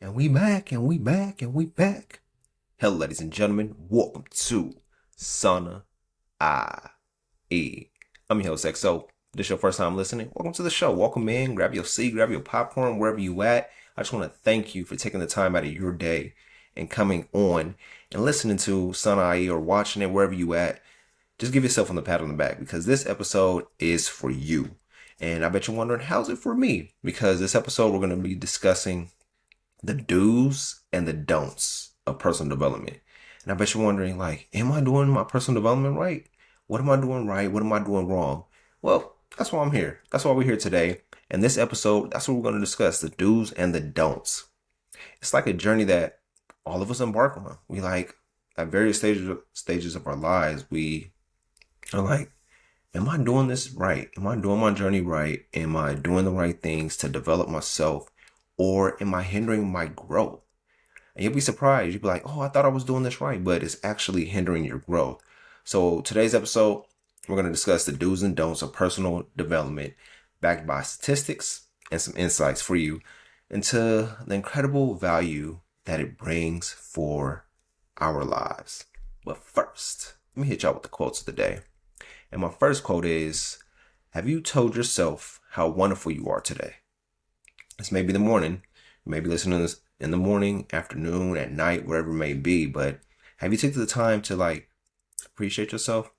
And we back, and we back, and we back. Hello, ladies and gentlemen. Welcome to Sauna IE. I'm your host, XO. This is your first time listening. Welcome to the show. Welcome in. Grab your seat, grab your popcorn, wherever you at. I just want to thank you for taking the time out of your day and coming on and listening to Sauna IE or watching it wherever you at. Just give yourself a pat on the back because this episode is for you. And I bet you're wondering, how's it for me? Because this episode, we're going to be discussing the do's and the don'ts of personal development. And I bet you're wondering, like, am I doing my personal development right? What am I doing right? What am I doing wrong? Well, that's why I'm here. That's why we're here today. And this episode, that's what we're going to discuss, the do's and the don'ts. It's like a journey that all of us embark on. We like, at various stages of our lives, we are like, am I doing this right? Am I doing my journey right? Am I doing the right things to develop myself? Or am I hindering my growth? And you'll be surprised. You'll be like, oh, I thought I was doing this right, but it's actually hindering your growth. So today's episode, we're going to discuss the do's and don'ts of personal development backed by statistics and some insights for you into the incredible value that it brings for our lives. But first, let me hit y'all with the quotes of the day. And my first quote is, have you told yourself how wonderful you are today? It's maybe the morning. You may be listening to this in the morning, afternoon, at night, wherever it may be. But have you taken the time to like appreciate yourself?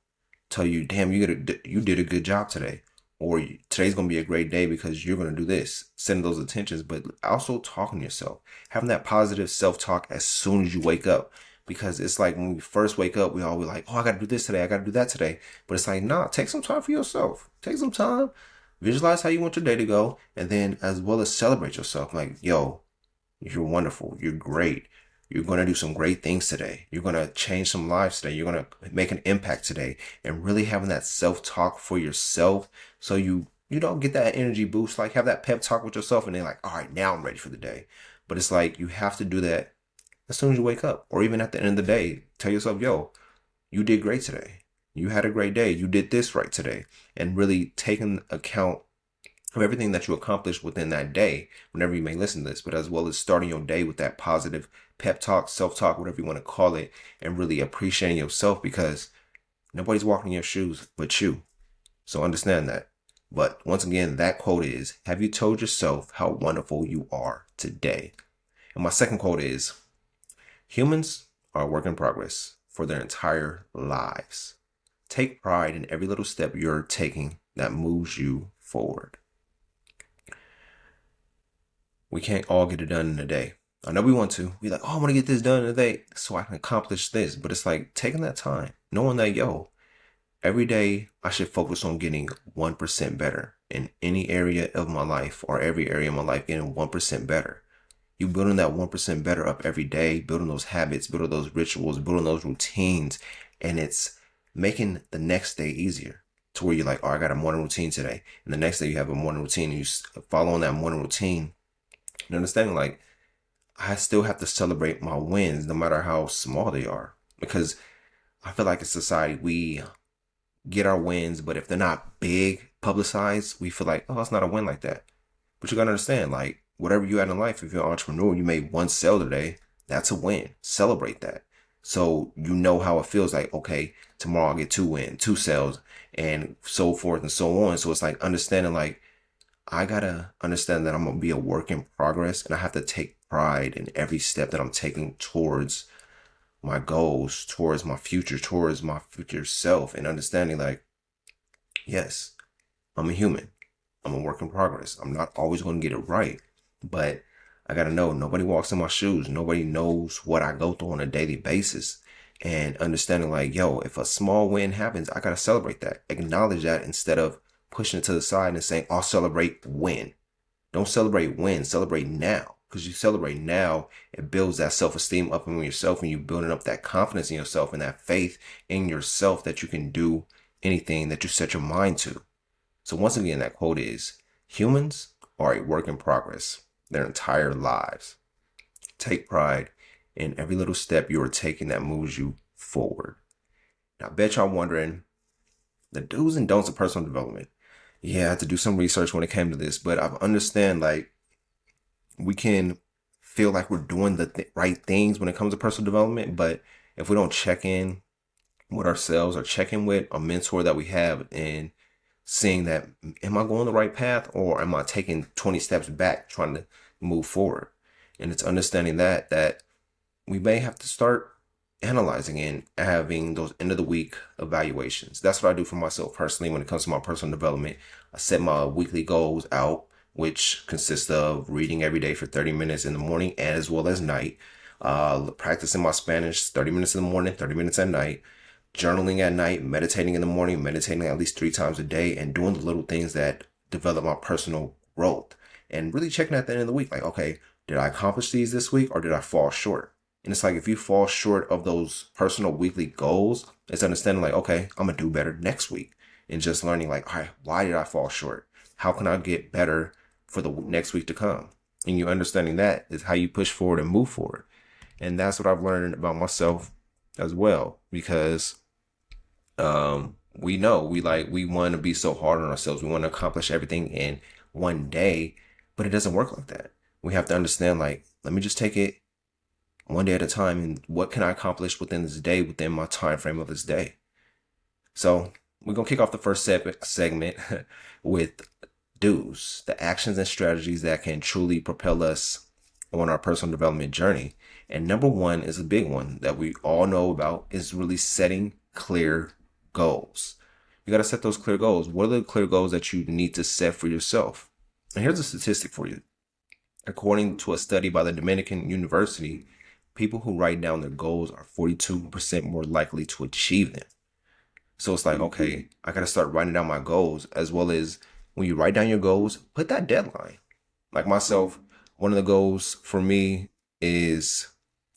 Tell you, damn, you did a good job today. Or today's going to be a great day because you're going to do this. Setting those intentions, but also talking to yourself. Having that positive self-talk as soon as you wake up. Because it's like when we first wake up, we always like, oh, I got to do this today. I got to do that today. But it's like, nah, take some time for yourself. Take some time. Visualize how you want your day to go, and then as well as celebrate yourself. Like, yo, you're wonderful. You're great. You're going to do some great things today. You're going to change some lives today. You're going to make an impact today. And really having that self-talk for yourself so you don't get that energy boost. Like, have that pep talk with yourself, and then like, all right, now I'm ready for the day. But it's like you have to do that as soon as you wake up, or even at the end of the day. Tell yourself, yo, you did great today. You had a great day. You did this right today. And really taking account of everything that you accomplished within that day, whenever you may listen to this, but as well as starting your day with that positive pep talk, self-talk, whatever you want to call it, and really appreciating yourself because nobody's walking in your shoes but you. So understand that. But once again, that quote is, have you told yourself how wonderful you are today? And my second quote is, humans are a work in progress for their entire lives. Take pride in every little step you're taking that moves you forward. We can't all get it done in a day. I know we want to. We're like, oh, I want to get this done in a day so I can accomplish this. But it's like taking that time, knowing that, yo, every day I should focus on getting 1% better in any area of my life, or every area of my life getting 1% better. You building that 1% better up every day, building those habits, building those rituals, building those routines. And it's making the next day easier to where you're like, oh, I got a morning routine today. And the next day you have a morning routine and you follow on that morning routine. And understanding like, I still have to celebrate my wins no matter how small they are. Because I feel like in society, we get our wins, but if they're not big, publicized, we feel like, oh, it's not a win like that. But you got to understand, like, whatever you had in life, if you're an entrepreneur, you made one sale today, that's a win. Celebrate that. So you know how it feels like, okay, tomorrow I'll get 2 sales, and so forth and so on. So it's like understanding like, I gotta understand that I'm gonna be a work in progress, and I have to take pride in every step that I'm taking towards my goals, towards my future self, and understanding like, yes, I'm a human. I'm a work in progress. I'm not always going to get it right, but I got to know nobody walks in my shoes. Nobody knows what I go through on a daily basis, and understanding like, yo, if a small win happens, I got to celebrate that, acknowledge that instead of pushing it to the side and saying, I'll celebrate when. Don't celebrate when, celebrate now. Because you celebrate now, it builds that self-esteem up in yourself, and you building up that confidence in yourself and that faith in yourself that you can do anything that you set your mind to. So once again, that quote is, humans are a work in progress their entire lives. Take pride in every little step you are taking that moves you forward. Now, I bet y'all wondering the do's and don'ts of personal development. Yeah, I had to do some research when it came to this, but I understand like we can feel like we're doing the right things when it comes to personal development. But if we don't check in with ourselves or check in with a mentor that we have and seeing that, am I going the right path or am I taking 20 steps back trying to move forward? And it's understanding that we may have to start analyzing and having those end of the week evaluations. That's what I do for myself personally when it comes to my personal development. I set my weekly goals out, which consists of reading every day for 30 minutes in the morning as well as night, practicing my Spanish 30 minutes in the morning, 30 minutes at night, journaling at night, meditating in the morning, meditating at least 3 times a day, and doing the little things that develop my personal growth. And really checking at the end of the week, like, okay, did I accomplish these this week or did I fall short? And it's like, if you fall short of those personal weekly goals, it's understanding like, okay, I'm going to do better next week. And just learning like, all right, why did I fall short? How can I get better for the next week to come? And you understanding that is how you push forward and move forward. And that's what I've learned about myself as well, because we know we want to be so hard on ourselves. We want to accomplish everything in one day, but it doesn't work like that. We have to understand, like, let me just take it one day at a time, and what can I accomplish within this day, within my time frame of this day. So we're gonna kick off the first segment with do's, the actions and strategies that can truly propel us on our personal development journey. And number one is a big one that we all know about, is really setting clear goals. You got to set those clear goals. What are the clear goals that you need to set for yourself? And here's a statistic for you. According to a study by the Dominican University, people who write down their goals are 42% more likely to achieve them. So it's like, okay, I got to start writing down my goals, as well as when you write down your goals, put that deadline. Like myself, one of the goals for me is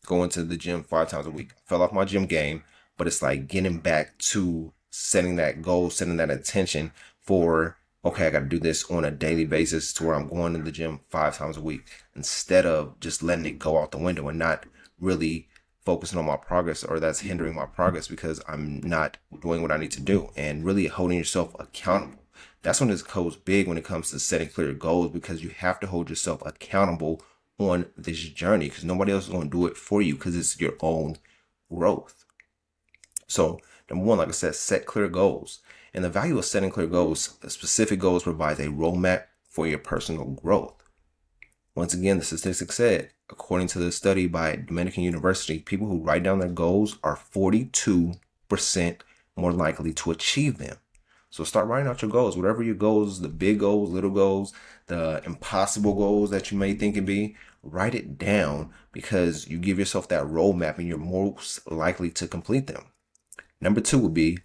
going to the gym 5 times a week. I fell off my gym game, but it's like getting back to setting that goal, setting that intention for, okay, I got to do this on a daily basis to where I'm going to the gym 5 times a week, instead of just letting it go out the window and not really focusing on my progress, or that's hindering my progress because I'm not doing what I need to do, and really holding yourself accountable. That's when this goes big when it comes to setting clear goals, because you have to hold yourself accountable on this journey, because nobody else is going to do it for you, because it's your own growth. So number one, like I said, set clear goals. And the value of setting clear goals, specific goals, provides a roadmap for your personal growth. Once again, the statistic said, according to the study by Dominican University, people who write down their goals are 42% more likely to achieve them. So start writing out your goals, whatever your goals, the big goals, little goals, the impossible goals that you may think it be, write it down, because you give yourself that roadmap and you're most likely to complete them. Number two would be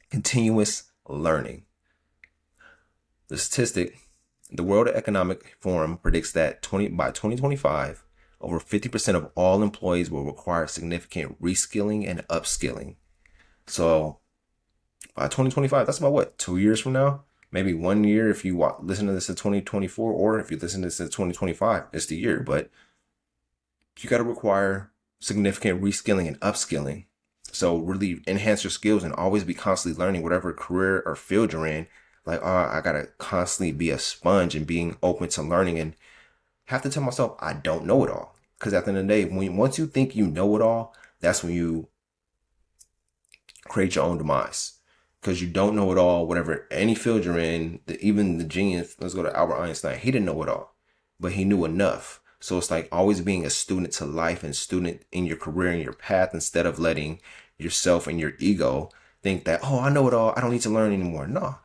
continuous learning. The statistic, the World Economic Forum predicts that by 2025, over 50% of all employees will require significant reskilling and upskilling. So by 2025, that's about what, 2 years from now? Maybe 1 year if you listen to this in 2024, or if you listen to this in 2025, it's the year. But you got to require significant reskilling and upskilling. So really enhance your skills and always be constantly learning, whatever career or field you're in. Like, I got to constantly be a sponge and being open to learning, and have to tell myself I don't know it all. Because at the end of the day, once you think you know it all, that's when you create your own demise. Because you don't know it all, whatever, any field you're in, even the genius, let's go to Albert Einstein, he didn't know it all, but he knew enough. So it's like always being a student to life and student in your career and your path, instead of letting yourself and your ego think that, oh, I know it all, I don't need to learn anymore. No,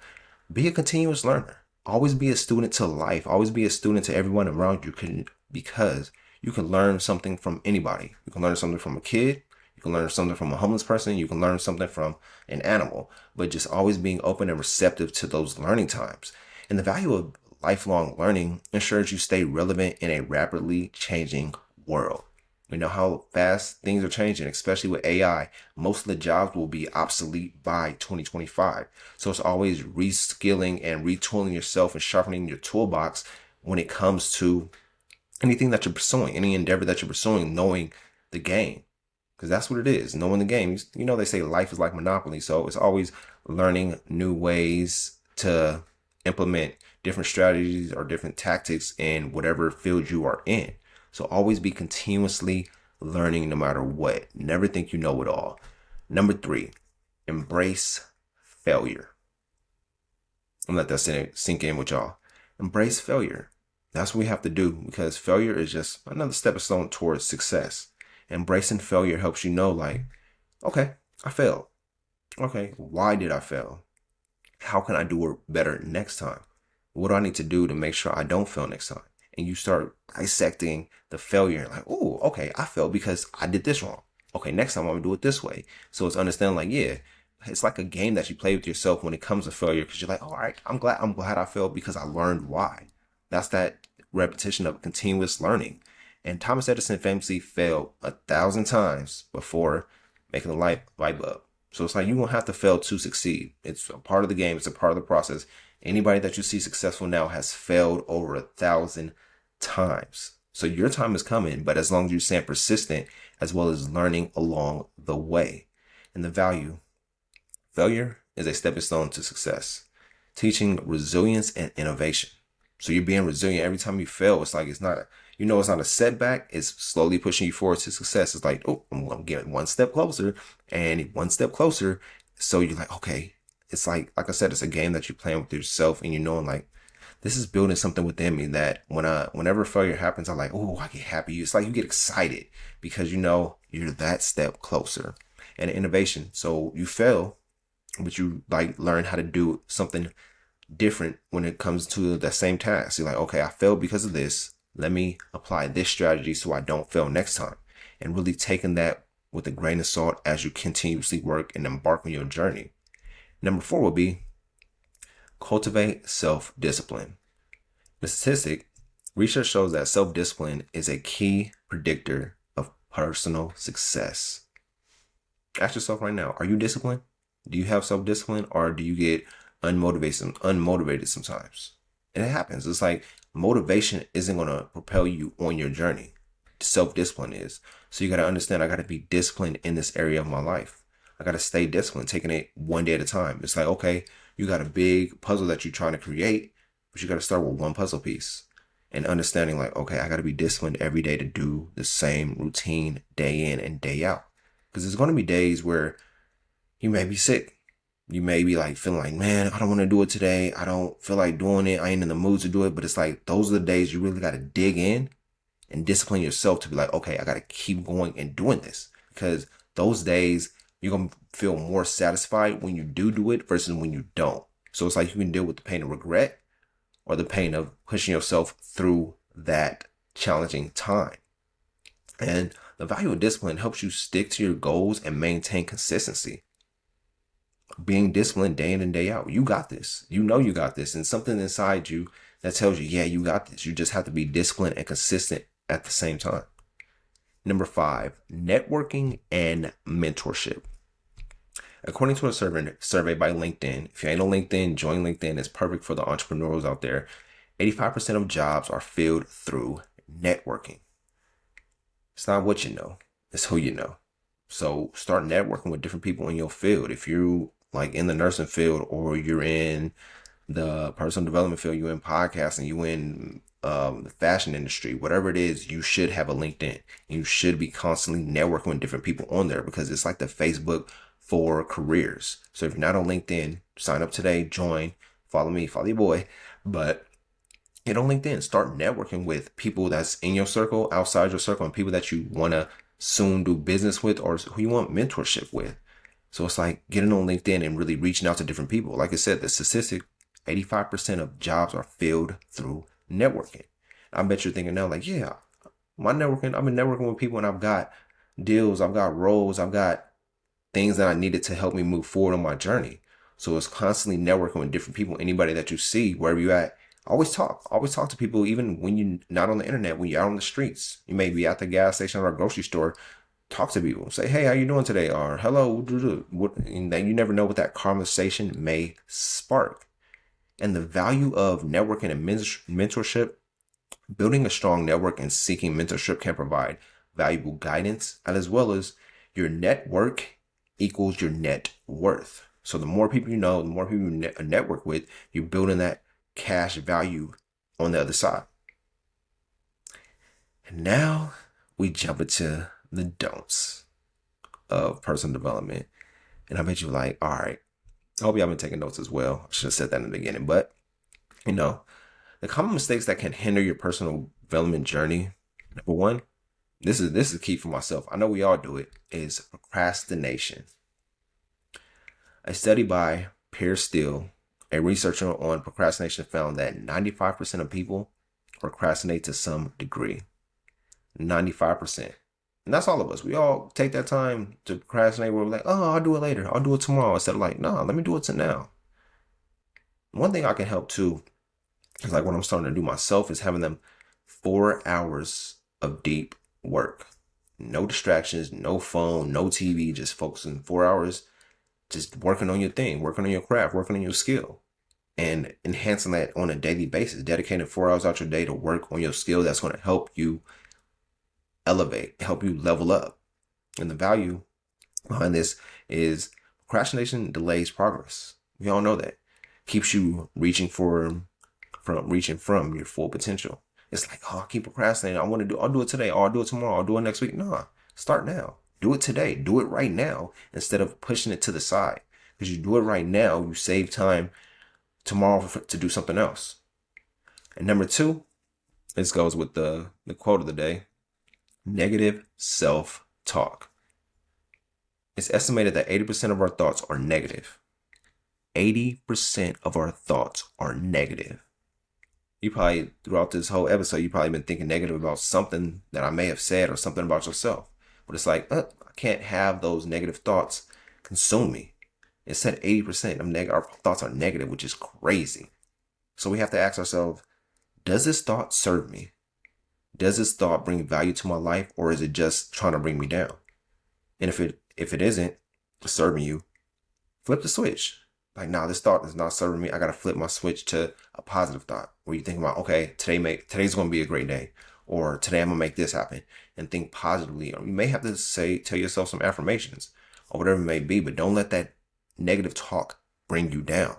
be a continuous learner. Always be a student to life. Always be a student to everyone around you, because you can learn something from anybody. You can learn something from a kid. You can learn something from a homeless person. You can learn something from an animal, but just always being open and receptive to those learning times. And the value of lifelong learning ensures you stay relevant in a rapidly changing world. We know how fast things are changing, especially with AI. Most of the jobs will be obsolete by 2025. So it's always reskilling and retooling yourself and sharpening your toolbox when it comes to anything that you're pursuing, any endeavor that you're pursuing, knowing the game. Because that's what it is, knowing the game. You know, they say life is like Monopoly. So it's always learning new ways to implement different strategies or different tactics in whatever field you are in. So always be continuously learning no matter what. Never think you know it all. Number 3, embrace failure. I'm gonna let that sink in with y'all. Embrace failure. That's what we have to do, because failure is just another stepping stone towards success. Embracing failure helps you know, like, okay, I failed. Okay, why did I fail? How can I do it better next time? What do I need to do to make sure I don't fail next time? And you start dissecting the failure, like, oh, okay, I failed because I did this wrong. Okay, next time I'm gonna do it this way. So it's understanding, like, yeah, it's like a game that you play with yourself when it comes to failure, because you're like, all right, I'm glad I failed because I learned why. That's that repetition of continuous learning. And Thomas Edison famously failed 1,000 times before making the light bulb. So it's like, you won't have to fail to succeed. It's a part of the game. It's a part of the process. Anybody that you see successful now has failed over 1,000 times. So your time is coming, but as long as you stay persistent, as well as learning along the way. And the value, failure is a stepping stone to success, teaching resilience and innovation. So you're being resilient every time you fail. It's like, it's not a setback. It's slowly pushing you forward to success. It's like, oh, I'm getting one step closer and one step closer. So you're like, okay, it's like I said, it's a game that you're playing with yourself, and you're knowing, like, this is building something within me that whenever failure happens, I'm like, oh, I get happy. It's like you get excited because you know you're that step closer. And innovation. So you fail, but you like learn how to do something different when it comes to the same task. You're like, okay, I failed because of this. Let me apply this strategy so I don't fail next time. And really taking that with a grain of salt as you continuously work and embark on your journey. Number 4 will be cultivate self-discipline. The statistic, research shows that self-discipline is a key predictor of personal success. Ask yourself right now, are you disciplined? Do you have self-discipline, or do you get unmotivated sometimes? And it happens. It's like motivation isn't going to propel you on your journey. Self-discipline is. So you got to understand, I got to be disciplined in this area of my life. I got to stay disciplined, taking it one day at a time. It's like, okay, you got a big puzzle that you're trying to create, but you got to start with one puzzle piece. And understanding, like, okay, I got to be disciplined every day to do the same routine day in and day out. Because there's going to be days where you may be sick. You may be like feeling like, man, I don't want to do it today. I don't feel like doing it. I ain't in the mood to do it. But it's like, those are the days you really got to dig in and discipline yourself to be like, okay, I got to keep going and doing this. Because those days, you're going to feel more satisfied when you do it versus when you don't. So it's like you can deal with the pain of regret or the pain of pushing yourself through that challenging time. And the value of discipline helps you stick to your goals and maintain consistency. Being disciplined day in and day out. You got this. You know you got this. And something inside you that tells you, yeah, you got this. You just have to be disciplined and consistent at the same time. Number 5, networking and mentorship. According to a survey by LinkedIn, if you ain't on LinkedIn, join LinkedIn. It's perfect for the entrepreneurs out there. 85% of jobs are filled through networking. It's not what you know, it's who you know. So start networking with different people in your field. If you like in the nursing field, or you're in the personal development field, you're in podcasting, you in the fashion industry, whatever it is, you should have a LinkedIn. You should be constantly networking with different people on there, because it's like the Facebook for careers. So if you're not on LinkedIn, sign up today, join, follow me, follow your boy. But get on LinkedIn, start networking with people that's in your circle, outside your circle, and people that you want to soon do business with, or who you want mentorship with. So it's like getting on LinkedIn and really reaching out to different people. Like I said, the statistic, 85% of jobs are filled through networking. I bet you're thinking now, like, yeah, my networking, I've been networking with people and I've got deals, I've got roles, I've got things that I needed to help me move forward on my journey. So it's constantly networking with different people, anybody that you see, wherever you're at. Always talk to people, even when you're not on the internet, when you're out on the streets. You may be at the gas station or a grocery store. Talk to people. Say, hey, how you doing today? Or hello. And then you never know what that conversation may spark. And the value of networking and mentorship, building a strong network and seeking mentorship can provide valuable guidance, and as well as your network equals your net worth. So the more people you know, the more people you network with, you're building that cash value on the other side. And now we jump into the don'ts of personal development. And I bet you're like, all right, I hope y'all been taking notes as well. I should have said that in the beginning. But, you know, the common mistakes that can hinder your personal development journey. Number one, this is key for myself. I know we all do it, is procrastination. A study by Pierce Steele, a researcher on procrastination, found that 95% of people procrastinate to some degree. 95%. And that's all of us. We all take that time to procrastinate where we're like, oh, I'll do it later. I'll do it tomorrow. Instead of like, no, let me do it to now. One thing I can help too is like what I'm starting to do myself is having them 4 hours of deep work. No distractions, no phone, no TV, just focusing 4 hours, just working on your thing, working on your craft, working on your skill, and enhancing that on a daily basis. Dedicating 4 hours out your day to work on your skill that's going to help you elevate, help you level up. And the value behind this is procrastination delays progress. We all know that. Keeps you reaching from your full potential. It's like, oh, I keep procrastinating. I'll do it today, or I'll do it tomorrow, I'll do it next week. No, start now. Do it today. Do it right now instead of pushing it to the side. Because you do it right now, you save time tomorrow to do something else. And number two, this goes with the quote of the day: negative self-talk. It's estimated that 80% of our thoughts are negative. 80% of our thoughts are negative. You probably, throughout this whole episode, you probably been thinking negative about something that I may have said or something about yourself. But it's like, I can't have those negative thoughts consume me. It said 80% of our thoughts are negative, which is crazy. So we have to ask ourselves, does this thought serve me? Does this thought bring value to my life, or is it just trying to bring me down? And if it isn't serving you, flip the switch. Like, nah, this thought is not serving me. I gotta flip my switch to a positive thought where you think about, okay, today's gonna be a great day, or today I'm gonna make this happen, and think positively. Or you may have to tell yourself some affirmations or whatever it may be, but don't let that negative talk bring you down,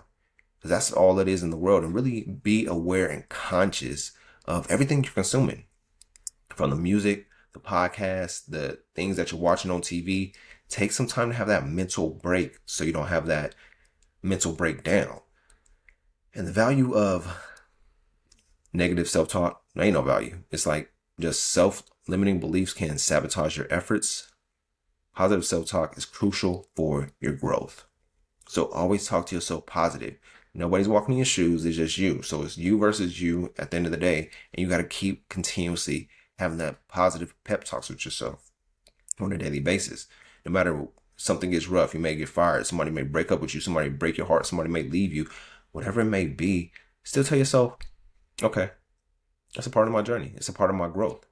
because that's all it is in the world. And really be aware and conscious of everything you're consuming, from the music, the podcast, the things that you're watching on TV. Take some time to have that mental break so you don't have that mental breakdown. And the value of negative self-talk, there ain't no value. It's like just self-limiting beliefs can sabotage your efforts. Positive self-talk is crucial for your growth. So always talk to yourself positive. Nobody's walking in your shoes. It's just you. So it's you versus you at the end of the day. And you got to keep continuously having that positive pep talks with yourself on a daily basis. No matter something gets rough, you may get fired, somebody may break up with you, somebody may break your heart, somebody may leave you, whatever it may be, still tell yourself, okay, that's a part of my journey. It's a part of my growth.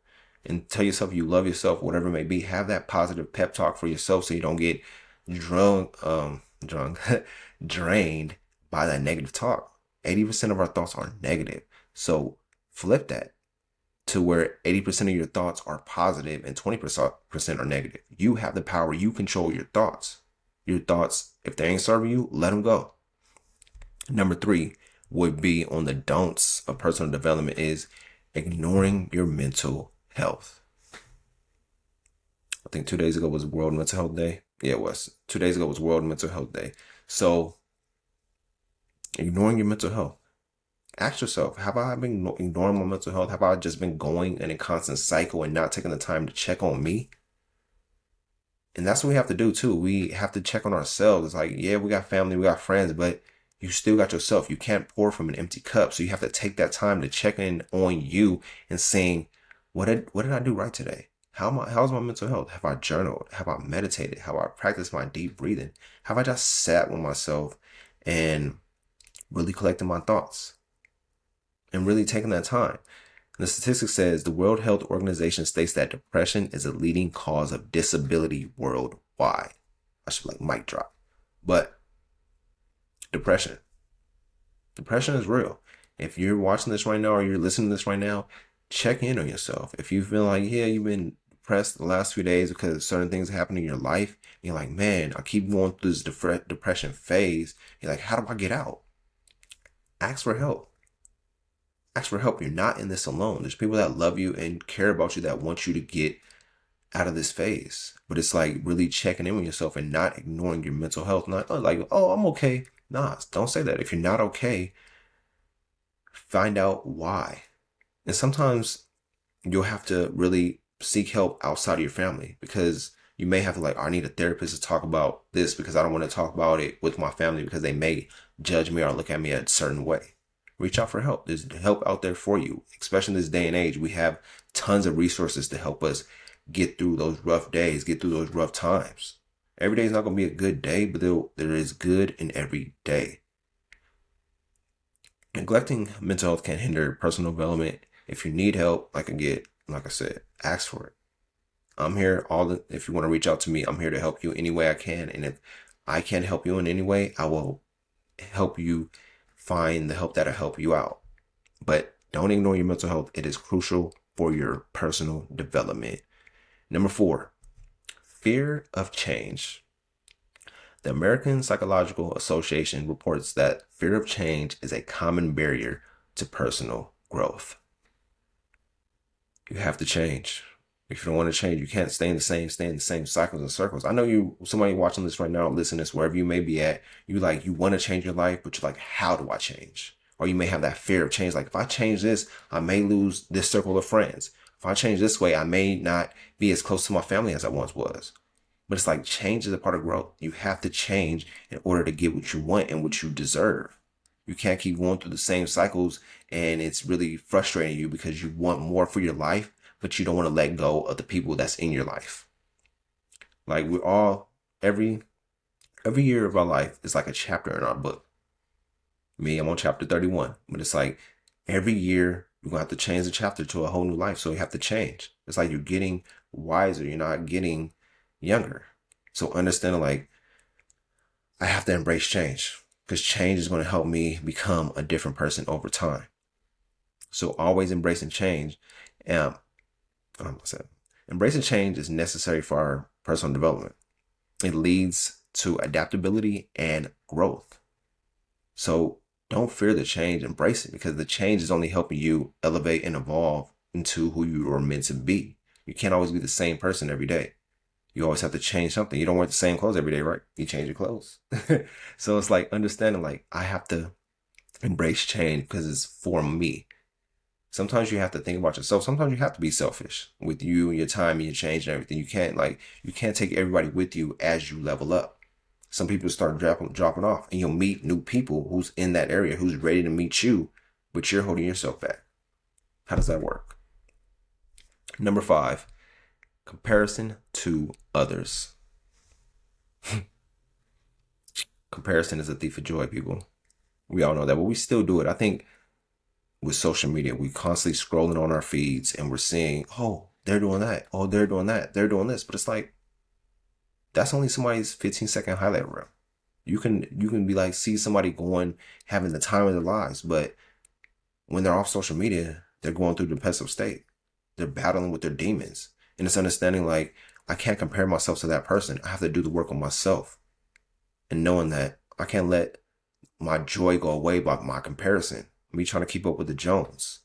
And tell yourself you love yourself, whatever it may be. Have that positive pep talk for yourself so you don't get drained by that negative talk. 80% of our thoughts are negative. So flip that to where 80% of your thoughts are positive and 20% are negative. You have the power. You control your thoughts. Your thoughts, if they ain't serving you, let them go. Number three would be on the don'ts of personal development is ignoring your mental health. I think 2 days ago was World Mental Health Day. Yeah, it was. 2 days ago was World Mental Health Day. So ignoring your mental health. Ask yourself, have I been ignoring my mental health? Have I just been going in a constant cycle and not taking the time to check on me? And that's what we have to do too. We have to check on ourselves. It's like, yeah, we got family, we got friends, but you still got yourself. You can't pour from an empty cup. So you have to take that time to check in on you and saying, what did I do right today? How's my mental health? Have I journaled? Have I meditated? Have I practiced my deep breathing? Have I just sat with myself and really collected my thoughts? And really taking that time. And the statistic says the World Health Organization states that depression is a leading cause of disability worldwide. I should like mic drop. But depression is real. If you're watching this right now or you're listening to this right now, check in on yourself. If you feel like, yeah, you've been depressed the last few days because certain things happen in your life, and you're like, man, I keep going through this depression phase. You're like, how do I get out? Ask for help. Ask for help. You're not in this alone. There's people that love you and care about you that want you to get out of this phase. But it's like really checking in with yourself and not ignoring your mental health. Not like, oh, I'm okay. Nah, don't say that. If you're not okay, find out why. And sometimes you'll have to really seek help outside of your family, because you may have to like, I need a therapist to talk about this because I don't want to talk about it with my family because they may judge me or look at me a certain way. Reach out for help. There's help out there for you, especially in this day and age. We have tons of resources to help us get through those rough days, get through those rough times. Every day is not going to be a good day, but there is good in every day. Neglecting mental health can hinder personal development. If you need help, like I said, ask for it. I'm here if you want to reach out to me, I'm here to help you any way I can. And if I can't help you in any way, I will help you find the help that'll help you out. But don't ignore your mental health. It is crucial for your personal development. Number 4, fear of change. The American Psychological Association reports that fear of change is a common barrier to personal growth. You have to change. If you don't want to change, you can't stay in the same cycles and circles. I know somebody watching this right now, listening to this, wherever you may be at, you want to change your life, but you're like, how do I change? Or you may have that fear of change. Like, if I change this, I may lose this circle of friends. If I change this way, I may not be as close to my family as I once was. But it's like, change is a part of growth. You have to change in order to get what you want and what you deserve. You can't keep going through the same cycles, and it's really frustrating you because you want more for your life, but you don't want to let go of the people that's in your life. Like, we're all, every year of our life is like a chapter in our book. Me, I'm on chapter 31, but it's like every year you're going to have to change the chapter to a whole new life. So you have to change. It's like you're getting wiser. You're not getting younger. So understanding, like, I have to embrace change, because change is going to help me become a different person over time. So always embracing change. Embracing change is necessary for our personal development. It leads to adaptability and growth. So don't fear the change, embrace it, because the change is only helping you elevate and evolve into who you are meant to be. You can't always be the same person every day. You always have to change something. You don't wear the same clothes every day, right? You change your clothes. So it's like understanding, like, I have to embrace change because it's for me. Sometimes you have to think about yourself. Sometimes you have to be selfish with you and your time and your change and everything. You can't take everybody with you as you level up. Some people start dropping off, and you'll meet new people who's in that area, who's ready to meet you, but you're holding yourself back. How does that work? Number 5, comparison to others. Comparison is a thief of joy, people. We all know that, but we still do it. I think with social media, we constantly scrolling on our feeds and we're seeing, oh, they're doing that. Oh, they're doing that. They're doing this. But it's like, that's only somebody's 15-second highlight reel. You can be like, see somebody having the time of their lives, but when they're off social media, they're going through a depressive state. They're battling with their demons. And it's understanding, like, I can't compare myself to that person. I have to do the work on myself. And knowing that I can't let my joy go away by my comparison. Me trying to keep up with the Jones.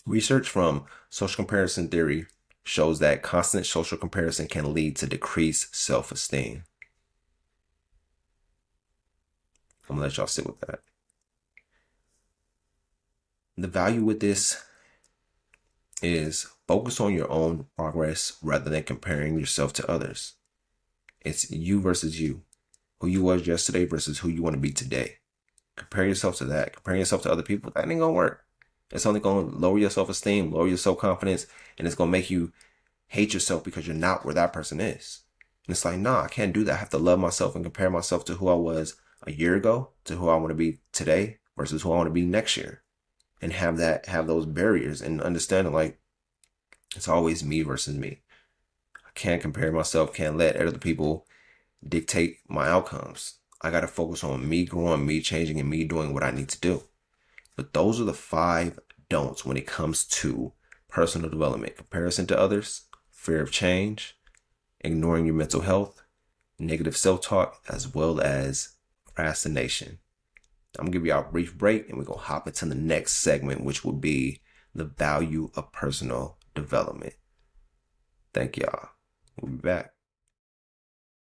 Research from social comparison theory shows that constant social comparison can lead to decreased self-esteem. I'm gonna let y'all sit with that. The value with this is focus on your own progress rather than comparing yourself to others. It's you versus you. Who you was yesterday versus who you want to be today. Compare yourself to that. Comparing yourself to other people, that ain't gonna work. It's only gonna lower your self-esteem, lower your self-confidence, and it's gonna make you hate yourself because you're not where that person is. And it's like, nah, I can't do that. I have to love myself and compare myself to who I was a year ago to who I want to be today versus who I want to be next year. And have those barriers and understanding, like, it's always me versus me. I can't compare myself, can't let other people dictate my outcomes. I got to focus on me growing, me changing, and me doing what I need to do. But those are the 5 don'ts when it comes to personal development. Comparison to others, fear of change, ignoring your mental health, negative self-talk, as well as procrastination. I'm going to give y'all a brief break and we're going to hop into the next segment, which will be the value of personal development. Thank y'all. We'll be back.